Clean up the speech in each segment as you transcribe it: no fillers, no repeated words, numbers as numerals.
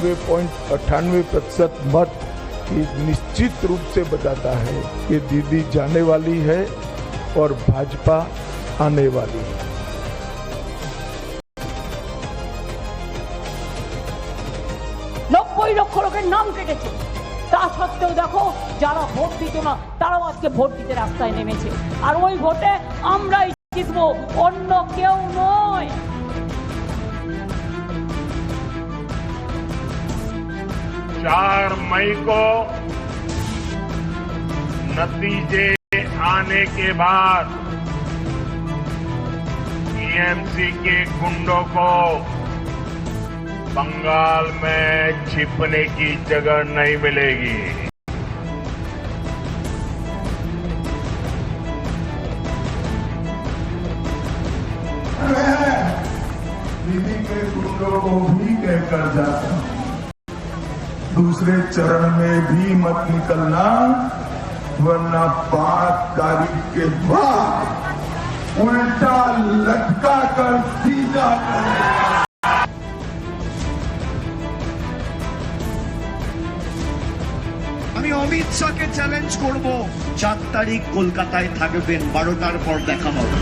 98.98% मत निश्चित रूप से बताता है कि दीदी जाने वाली है और भाजपा आने वाली है। লক্ষ লোকের নাম কেটেছে, তা সত্ত্বেও দেখো যারা ভোট দিত না তারাও আজকে ভোট দিতে রাস্তায় নেমেছে। আর ওই ভোটে আমরাই জিতবো, অন্য কেউ নয়। 4 मई को नतीजे आने के बाद टीएमसी के गुंडों को बंगाल में छिपने की जगह नहीं मिलेगी। दीदी के गुंडों को भी कहकर जाता हूं, दूसरे चरण में भी मत निकलना, वरना 5 तारीख के बाद उल्टा लटका कर सीधा करेगा। আমি অমিত শাহকে চ্যালেঞ্জ করব, 4 তারিখ কলকাতায় থাকবেন, 12টার পর দেখা হবে।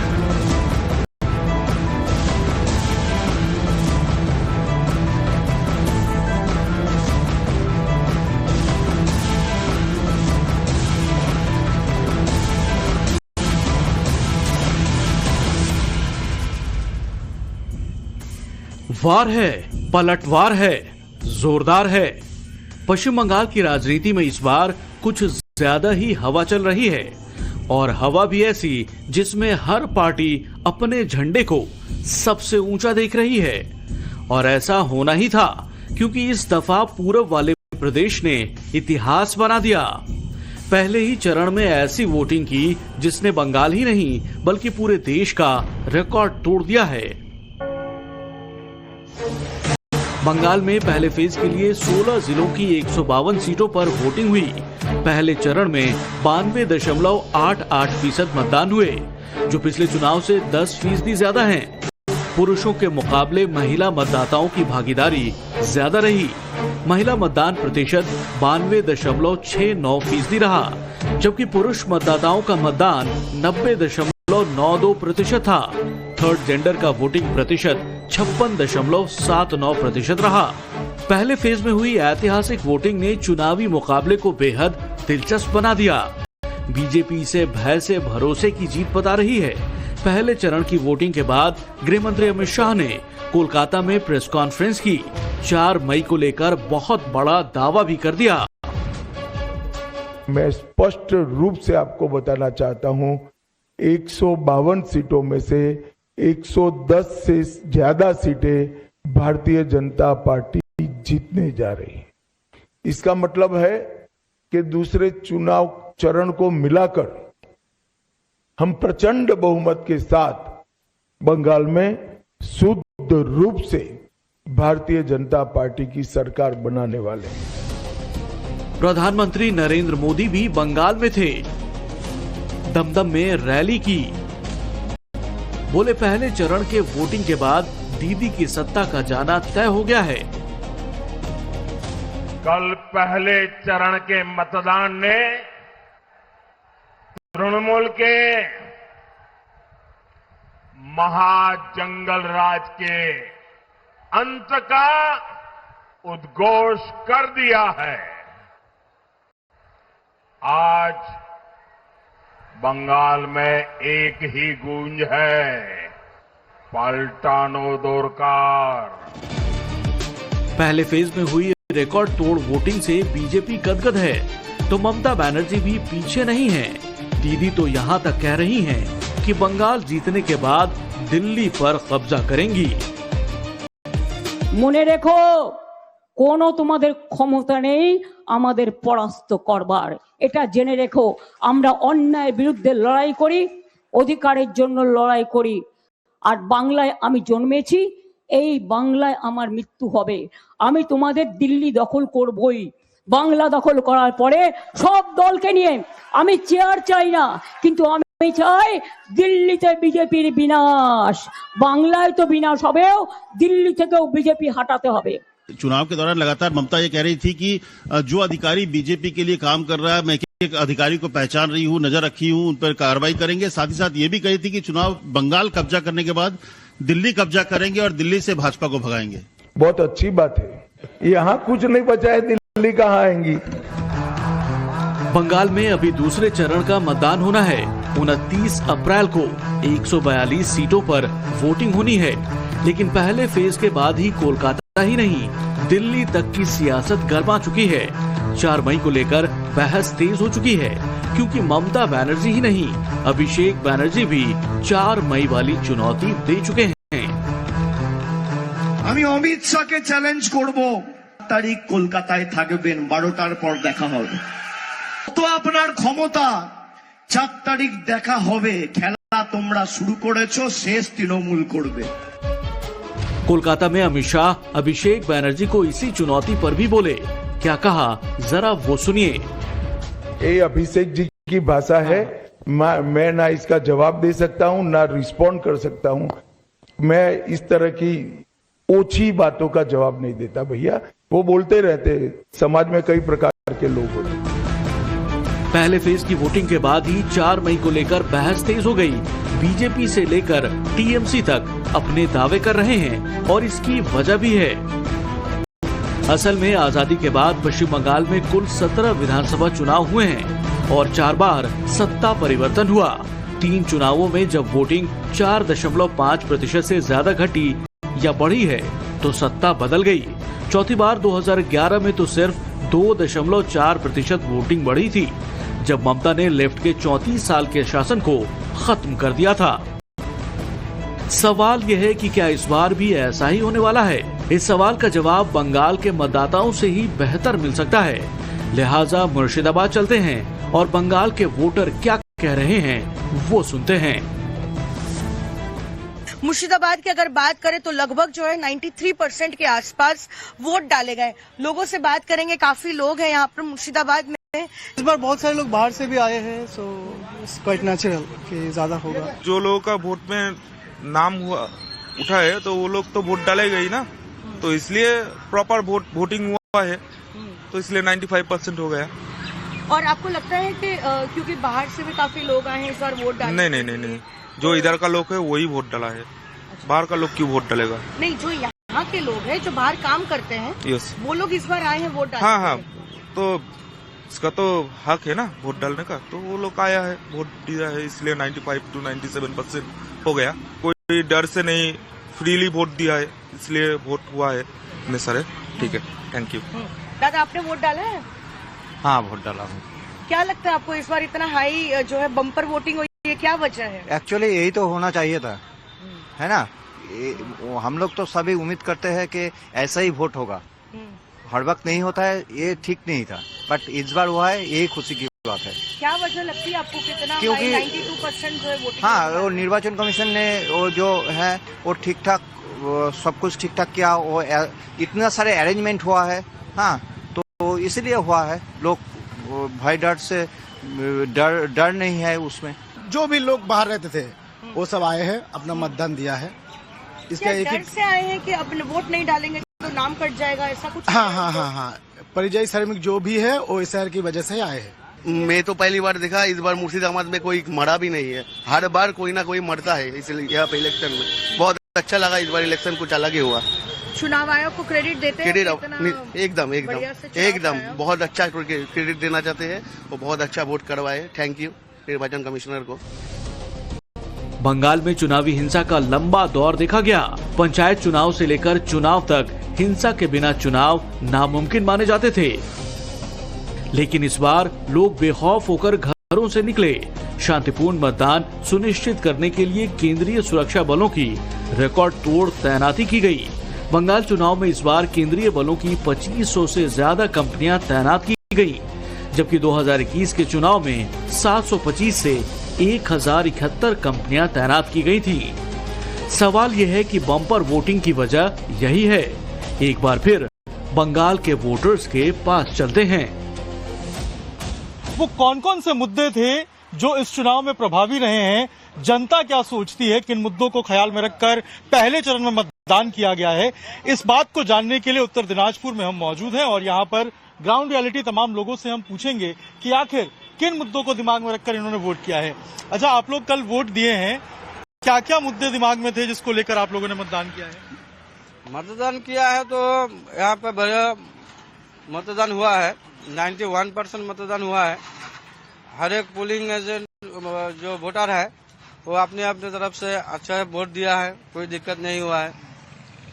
वार है, पलटवार है, जोरदार है। पश्चिम बंगाल की राजनीति में इस बार कुछ ज्यादा ही हवा चल रही है, और हवा भी ऐसी जिसमें हर पार्टी अपने झंडे को सबसे ऊंचा देख रही है। और ऐसा होना ही था, क्योंकि इस दफा पूरब वाले प्रदेश ने इतिहास बना दिया। पहले ही चरण में ऐसी वोटिंग की जिसने बंगाल ही नहीं बल्कि पूरे देश का रिकॉर्ड तोड़ दिया है। बंगाल में पहले फेज के लिए 16 जिलों की 152 सीटों पर वोटिंग हुई। पहले चरण में 92.88% मतदान हुए, जो पिछले चुनाव से 10% ज्यादा हैं। पुरुषों के मुकाबले महिला मतदाताओं की भागीदारी ज्यादा रही। महिला मतदान प्रतिशत 92.69% रहा, जबकि पुरुष मतदाताओं का मतदान 90.92% था। थर्ड जेंडर का वोटिंग प्रतिशत 56.79% रहा। पहले फेज में हुई ऐतिहासिक वोटिंग ने चुनावी मुकाबले को बेहद दिलचस्प बना दिया। बीजेपी इसे भय से भरोसे की जीत बता रही है। पहले चरण की वोटिंग के बाद गृह मंत्री अमित शाह ने कोलकाता में प्रेस कॉन्फ्रेंस की। 4 मई को लेकर बहुत बड़ा दावा भी कर दिया। मैं स्पष्ट रूप से आपको बताना चाहता हूं, 152 सीटों में से 110 से ज्यादा सीटें भारतीय जनता पार्टी जीतने जा रही है। इसका मतलब है कि दूसरे चुनाव चरण को मिलाकर हम प्रचंड बहुमत के साथ बंगाल में शुद्ध रूप से भारतीय जनता पार्टी की सरकार बनाने वाले हैं। प्रधानमंत्री नरेंद्र मोदी भी बंगाल में थे, दमदम में रैली की। बोले पहले चरण के वोटिंग के बाद दीदी की सत्ता का जाना तय हो गया है। कल पहले चरण के मतदान ने तृणमूल के महाजंगल राज के अंत का उद्घोष कर दिया है। आज बंगाल में एक ही गूंज है, पलटानो दरकार। पहले फेज में हुई रिकॉर्ड तोड़ वोटिंग से बीजेपी गदगद है, तो ममता बनर्जी भी पीछे नहीं है। दीदी तो यहाँ तक कह रही हैं कि बंगाल जीतने के बाद दिल्ली पर कब्जा करेंगी। মনে রেখো, কোনো তোমাদের ক্ষমতা নেই আমাদের পরাস্ত করবার। এটা জেনে রেখো, আমরা অন্যায়ের বিরুদ্ধে লড়াই করি, অধিকারের জন্য লড়াই করি। আর বাংলায় আমি জন্মেছি, এই বাংলায় আমার মৃত্যু হবে। আমি তোমাদের দিল্লি দখল করবই। বাংলা দখল করার পরে সব দলকে নিয়ে আমি চেয়ার চাই না, কিন্তু আমি চাই দিল্লিতে বিজেপির বিনাশ। বাংলায় তো বিনাশ হবেও, দিল্লি থেকেও বিজেপি হাঁটাতে হবে। चुनाव के दौरान लगातार ममता ये कह रही थी कि जो अधिकारी बीजेपी के लिए काम कर रहा है, मैं एक अधिकारी को पहचान रही हूं, नजर रखी हूं, उन पर कार्रवाई करेंगे। साथ ही साथ ये भी कही थी कि चुनाव बंगाल कब्जा करने के बाद दिल्ली कब्जा करेंगे और दिल्ली से भाजपा को भगाएंगे। बहुत अच्छी बात है। यहाँ कुछ नहीं बचा है, दिल्ली कहाँ आएंगी। बंगाल में अभी दूसरे चरण का मतदान होना है। 29 अप्रैल को 142 सीटों पर वोटिंग होनी है, लेकिन पहले फेज के बाद ही कोलकाता ही नहीं, दिल्ली तक की सियासत गर्मा चुकी है। 4 मई को लेकर बहस तेज हो चुकी है, क्योंकि ममता बनर्जी ही नहीं, अभिषेक बनर्जी भी 4 मई वाली चुनौती दे चुके हैं। আমি অমিত শাহকে চ্যালেঞ্জ করব, তারিখ কলকাতায় থাকবেন, 12টার পর দেখা হবে। তো আপনার ক্ষমতা, 4 তারিখ দেখা হবে। খেলা তোমরা শুরু করেছো, শেষ তৃণমূল করবে। कोलकाता में अमित शाह अभिषेक बनर्जी को इसी चुनौती पर भी बोले। क्या कहा, जरा वो सुनिए। ये अभिषेक जी की भाषा है, मैं ना इसका जवाब दे सकता हूँ, ना रिस्पॉन्ड कर सकता हूँ। मैं इस तरह की ओछी बातों का जवाब नहीं देता भैया। वो बोलते रहते, समाज में कई प्रकार के लोग होते। पहले फेज की वोटिंग के बाद ही 4 मई को लेकर बहस तेज हो गई। बीजेपी से लेकर टीएमसी तक अपने दावे कर रहे हैं, और इसकी वजह भी है। असल में आजादी के बाद पश्चिम बंगाल में कुल 17 विधानसभा चुनाव हुए हैं और 4 बार सत्ता परिवर्तन हुआ। 3 चुनावों में जब वोटिंग 4.5% से ज्यादा घटी या बढ़ी है, तो सत्ता बदल गई। चौथी बार 2011 में तो सिर्फ 2.4% वोटिंग बढ़ी थी, जब ममता ने लेफ्ट के 34 साल के शासन को खत्म कर दिया था। सवाल यह है कि क्या इस बार भी ऐसा ही होने वाला है? इस सवाल का जवाब बंगाल के मतदाताओं से ही बेहतर मिल सकता है। लिहाजा मुर्शिदाबाद चलते हैं और बंगाल के वोटर क्या कह रहे हैं वो सुनते हैं। मुर्शिदाबाद की अगर बात करें तो लगभग जो है 93% के आसपास वोट डाले गए। लोगों से बात करेंगे, काफी लोग हैं यहाँ पर मुर्शिदाबाद में। इस बार बहुत सारे लोग बाहर से भी आए हैं, सो इट्स क्वाइट नेचुरल कि ज्यादा होगा। जो लोगों का वोट में नाम हुआ उठा है, तो वो लोग तो वोट डालेगा ही ना, तो इसलिए प्रॉपर वोटिंग हुआ है, तो इसलिए 95% हो गया। और आपको लगता है कि क्योंकि बाहर से भी काफी लोग आए हैं इस बार वोट डालने? नहीं, जो इधर का लोग है वही वोट डाला है। बाहर का लोग क्यों वोट डालेगा? नहीं, जो यहाँ के लोग हैं जो बाहर काम करते हैं, यस, वो लोग इस बार आए हैं वोट डालने। हाँ, तो इसका तो हक है ना वोट डालने का, तो वो लोग आया है, वोट दिया है, इसलिए 95 to 97% हो गया। कोई डर से नहीं, फ्रीली वोट दिया है, इसलिए वोट हुआ है इतने सारे। ठीक है, थैंक यू। दादा, आपने वोट डाला है? हाँ, वोट डाला हूँ। क्या लगता है आपको इस बार इतना हाई जो है बम्पर वोटिंग हुई है, क्या वजह है? एक्चुअली यही तो होना चाहिए था, है ना। हम लोग तो सभी उम्मीद करते हैं कि ऐसा ही वोट होगा, हर वक्त नहीं होता है, ये ठीक नहीं था, बट इस बार हुआ है, यही खुशी की बात है। क्या वजह लगती है आपको, कितना क्योंकि 92% जो है वोटिंग? हाँ, वो निर्वाचन कमीशन ने वो जो है वो ठीक ठाक, सब कुछ ठीक ठाक किया, वो इतना सारे अरेंजमेंट हुआ है। हाँ, तो इसलिए हुआ है। लोग भय डर से डर नहीं है उसमें। जो भी लोग बाहर रहते थे वो सब आए हैं, अपना मतदान दिया है। इसका डर से आए हैं कि अपने वोट नहीं डालेंगे तो नाम कट जाएगा, ऐसा कुछ? हाँ, परिचय श्रमिक जो भी है वो इस शहर की वजह से आए हैं। मैं तो पहली बार देखा, इस बार मुर्शिदाबाद में कोई मरा भी नहीं है। हर बार कोई ना कोई मरता है, इसलिए यहाँ पे इलेक्शन में बहुत अच्छा लगा। इस बार इलेक्शन कुछ अलग ही हुआ। चुनाव आयोग को क्रेडिट देते हैं? एकदम बहुत अच्छा क्रेडिट देना चाहते हैं। वो बहुत अच्छा वोट करवाए। थैंक यू निर्वाचन कमिश्नर को। बंगाल में चुनावी हिंसा का लंबा दौर देखा गया। पंचायत चुनाव से लेकर चुनाव तक हिंसा के बिना चुनाव नामुमकिन माने जाते थे, लेकिन इस बार लोग बेखौफ होकर घरों से निकले। शांतिपूर्ण मतदान सुनिश्चित करने के लिए केंद्रीय सुरक्षा बलों की रिकॉर्ड तोड़ तैनाती की गई। बंगाल चुनाव में इस बार केंद्रीय बलों की 2500 से ज्यादा कंपनियां तैनात की गई, जबकि 2021 के चुनाव में 725 से 1071 कंपनियां तैनात की गई थी। सवाल यह है कि बम्पर वोटिंग की वजह यही है। एक बार फिर बंगाल के वोटर्स के पास चलते हैं। वो कौन कौन से मुद्दे थे जो इस चुनाव में प्रभावी रहे हैं, जनता क्या सोचती है, किन मुद्दों को ख्याल में रखकर पहले चरण में मतदान किया गया है, इस बात को जानने के लिए उत्तर दिनाजपुर में हम मौजूद हैं और यहाँ पर ग्राउंड रियलिटी तमाम लोगों से हम पूछेंगे कि आखिर किन मुद्दों को दिमाग में रखकर इन्होंने वोट किया है। अच्छा, आप लोग कल वोट दिए हैं, क्या क्या मुद्दे दिमाग में थे जिसको लेकर आप लोगों ने मतदान किया है? मतदान किया है तो यहाँ पे बड़ा मतदान हुआ है, 91% मतदान हुआ है। हर एक पोलिंग एजेंट जो वोटर है वो अपने अपने तरफ से अच्छा वोट दिया है, कोई दिक्कत नहीं हुआ है।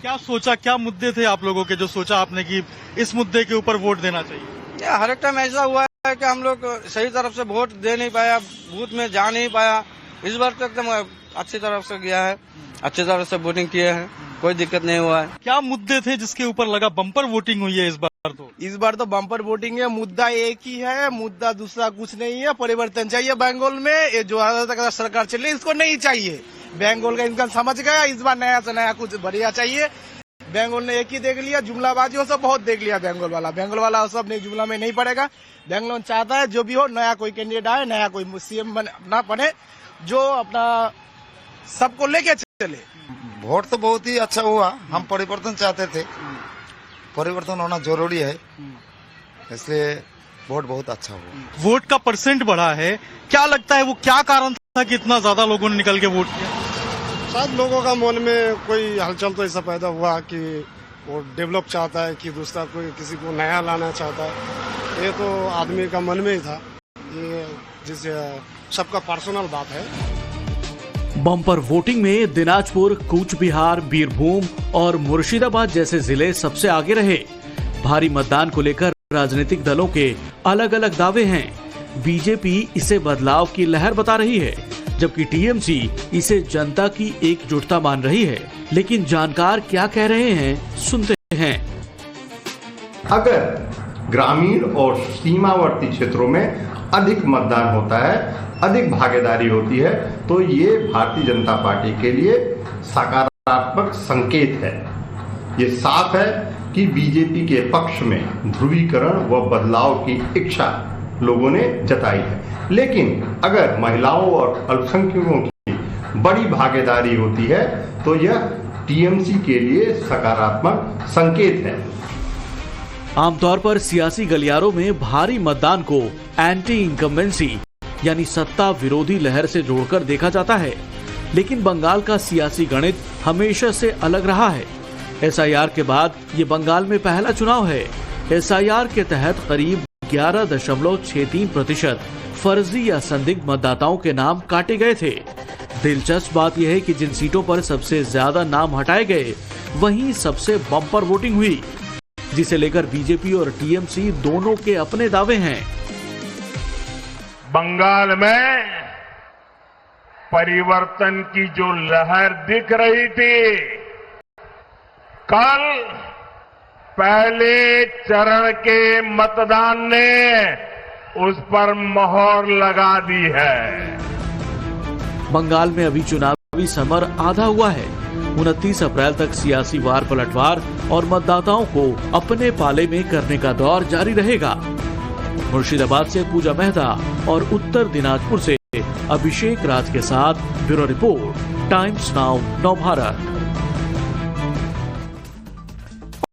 क्या सोचा, क्या मुद्दे थे आप लोगों के जो सोचा आपने कि इस मुद्दे के ऊपर वोट देना चाहिए? हर एक टाइम ऐसा हुआ है कि हम लोग सही तरफ से वोट दे नहीं पाया, बूथ में जा नहीं पाया। इस बार तो एकदम अच्छी तरफ से गया है, अच्छी तरह से वोटिंग किए हैं, कोई दिक्कत नहीं हुआ है। क्या मुद्दे थे जिसके ऊपर लगा बम्पर वोटिंग हुई है इस बार? इस बार तो बम्पर वोटिंग है, मुद्दा एक ही है, मुद्दा दूसरा कुछ नहीं है। परिवर्तन चाहिए बंगाल में, ये जो सरकार चल रही है इसको नहीं चाहिए। बंगाल का इंसान समझ गया, इस बार नया से नया कुछ बढ़िया चाहिए। बंगाल ने एक ही देख लिया, जुमलाबाजी वो सब बहुत देख लिया बंगाल वाला सब नहीं, जुमला में नहीं पड़ेगा। बंगाल चाहता है जो भी हो नया कोई कैंडिडेट आए, नया कोई सीएम अपना बने, जो अपना सबको लेके चले। वोट तो बहुत ही अच्छा हुआ, हम परिवर्तन चाहते थे, परिवर्तन होना जरूरी है, इसलिए वोट बहुत अच्छा हुआ। वोट का परसेंट बढ़ा है, क्या लगता है वो क्या कारण था कि इतना ज्यादा लोगों ने निकल के वोट किया? शायद लोगों का मन में कोई हलचल तो ऐसा पैदा हुआ कि वो डेवलप चाहता है कि दूसरा कोई किसी को नया लाना चाहता है। ये तो आदमी का मन में ही था, ये जिसे सबका पर्सनल बात है। बम्पर वोटिंग में दिनाजपुर, कूच बिहार, बीरभूम और मुर्शिदाबाद जैसे जिले सबसे आगे रहे। भारी मतदान को लेकर राजनीतिक दलों के अलग अलग दावे हैं। बीजेपी इसे बदलाव की लहर बता रही है, जबकि टीएमसी इसे जनता की एकजुटता मान रही है। लेकिन जानकार क्या कह रहे हैं, सुनते हैं। अगर ग्रामीण और सीमावर्ती क्षेत्रों में अधिक मतदान होता है, अधिक भागीदारी होती है, तो ये भारतीय जनता पार्टी के लिए सकारात्मक संकेत है। ये साफ है कि बीजेपी के पक्ष में ध्रुवीकरण व बदलाव की इच्छा लोगों ने जताई है। लेकिन अगर महिलाओं और अल्पसंख्यकों की बड़ी भागीदारी होती है तो यह टीएमसी के लिए सकारात्मक संकेत है। आमतौर पर सियासी गलियारों में भारी मतदान को एंटी इनकम्बेंसी यानी सत्ता विरोधी लहर से जोड़कर देखा जाता है, लेकिन बंगाल का सियासी गणित हमेशा से अलग रहा है। एसआईआर के बाद ये बंगाल में पहला चुनाव है। एसआईआर के तहत करीब 11.63% फर्जी या संदिग्ध मतदाताओं के नाम काटे गए थे। दिलचस्प बात यह है कि जिन सीटों पर सबसे ज्यादा नाम हटाए गए, वहीं सबसे बम्पर वोटिंग हुई, जिसे लेकर बीजेपी और टीएमसी दोनों के अपने दावे हैं। बंगाल में परिवर्तन की जो लहर दिख रही थी, कल पहले चरण के मतदान ने उस पर मोहर लगा दी है। बंगाल में अभी चुनावी समर आधा हुआ है। 29 अप्रैल तक सियासी वार पलटवार और मतदाताओं को अपने पाले में करने का दौर जारी रहेगा। मुर्शिदाबाद से पूजा मेहता और उत्तर दिनाजपुर से अभिषेक राज के साथ ब्यूरो रिपोर्ट, टाइम्स नाउ, नव भारत।